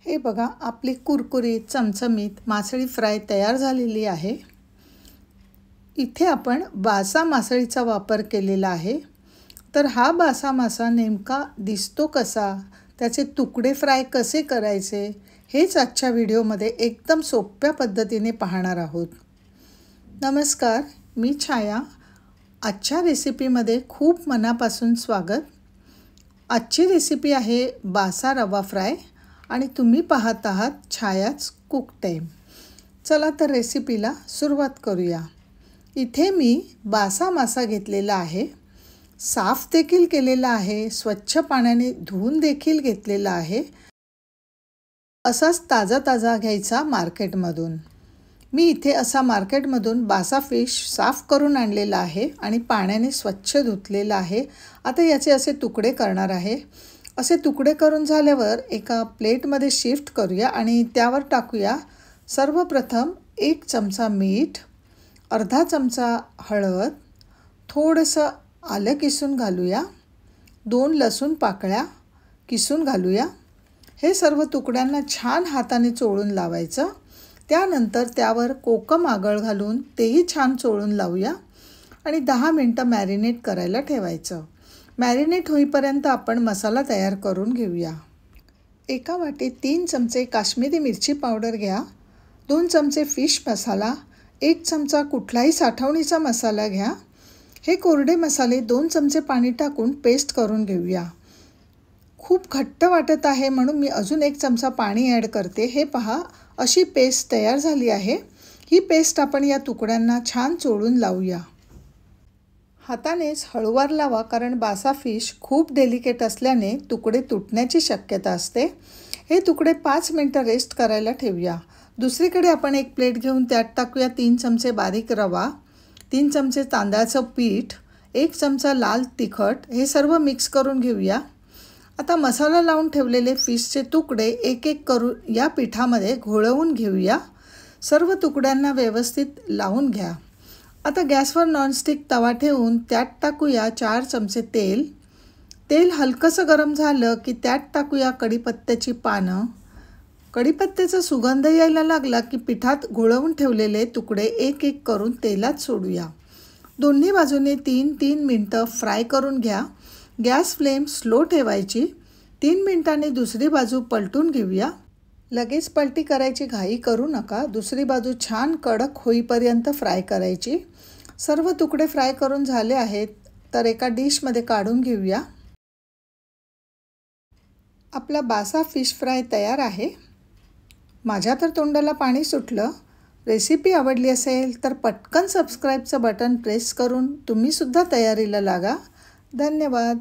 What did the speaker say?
हे बघा, आपली कुरकुरीत चमचमीत मासळी फ्राय तयार झालेली आहे। इथे आपण बासा मासळीचा वापर केलेला आहे। तर हा बासा मासा नेमका दिसतो कसा, त्याचे तुकडे फ्राय कसे करायचे, हेच आजच्या व्हिडिओमध्ये एकदम सोप्या पद्धतीने पाहणार आहोत। नमस्कार, मी छाया। आजच्या रेसिपीमध्ये खूप मनापासून स्वागत। आजची रेसिपी आहे बासा रवा फ्राय आणि तुम्ही पाहत आहात छायाच कुक टाइम। चला तर रेसिपीला सुरुवात करूया। इथे मी बासा मासा घेतलेला आहे, साफ देखील केलेला आहे, स्वच्छ पाण्याने धुवून देखील घेतलेला आहे। असाच ताजा घ्यायचा मार्केटमधून। मी इथे असा मार्केटमधून बासा फिश साफ करून आणलेला आहे आणि पाण्याने स्वच्छ धुतलेला आहे। आता याचे असे तुकडे करणार आहे। असे तुकडे करून झाल्यावर एका प्लेटमध्ये शिफ्ट करूया आणि त्यावर टाकूया सर्वप्रथम 1 चमचा मीठ, अर्धा चमचा हळद, थोडंसं आलं किसून घालूया, 2 लसूण पाकळ्या किसून घालूया। हे सर्व तुकड्यांना छान हाताने चोळून लावायचं। त्यानंतर त्यावर कोकम आगळ घालून तेही छान चोळून लावूया आणि 10 मिनिटं मॅरिनेट करायला ठेवायचं। मॅरिनेट होईपर्यंत आपण मसाला तयार करून घेऊया। एका वाटीत 3 चमचे काश्मीरी मिरची पावडर घ्या, 2 चमचे फिश मसाला, 1 चमचा कुठलाही साठवणीचा मसाला घ्या। हे कोरडे मसाले 2 चमचे पाणी टाकून पेस्ट करून घेऊया। खूप घट्ट वाटत आहे म्हणून मी अजून 1 चमचा पाणी ॲड करते। हे पहा, अशी पेस्ट तयार झाली आहे। ही पेस्ट आपण या तुकड्यांना छान चोळून लावूया। हातानेच हळूवार लावा, कारण बासा फिश खूप डेलिकेट असल्याने तुकडे तुटण्याची शक्यता असते। हे तुकडे 5 मिनिटं रेस्ट करायला ठेवूया। दुसरीकडे आपण एक प्लेट घेऊन त्यात टाकूया 3 चमचे बारीक रवा, 3 चमचे तांदळाचं पीठ, 1 चमचा लाल तिखट। हे सर्व मिक्स करून घेऊया। आता मसाला लावून ठेवलेले फिशचे तुकडे एक एक करून या पिठामध्ये घोळवून घेऊया। सर्व तुकड्यांना व्यवस्थित लावून घ्या। आता गॅसवर नॉनस्टिक तवा ठेवून त्यात टाकूया 4 चमचे तेल। तेल हलकंसं गरम झालं की त्यात टाकूया कढीपत्त्याची पानं। कढीपत्त्याचा सुगंध यायला लागला की पिठात घोळवून ठेवलेले तुकडे एक एक करून तेलात सोडूया। दोन्ही बाजूने 3-3 मिनिटं फ्राय करून घ्या। गॅस फ्लेम स्लो ठेवायची। 3 मिनिटांनी दुसरी बाजू पलटून घेऊया। लगेच पलटी करायची घाई करू नका, दुसरी बाजू छान कडक होईपर्यंत फ्राय करायची। सर्व तुकडे फ्राय करून झाले आहेत, तर एका डिशमध्ये काढून घेऊया। आपला बासा फिश फ्राय तयार आहे। माझ्या तर तोंडाला पाणी सुटलं। रेसिपी आवडली असेल तर पटकन सबस्क्राईबचं बटन प्रेस करून तुम्हीसुद्धा तयारीला लागा। धन्यवाद।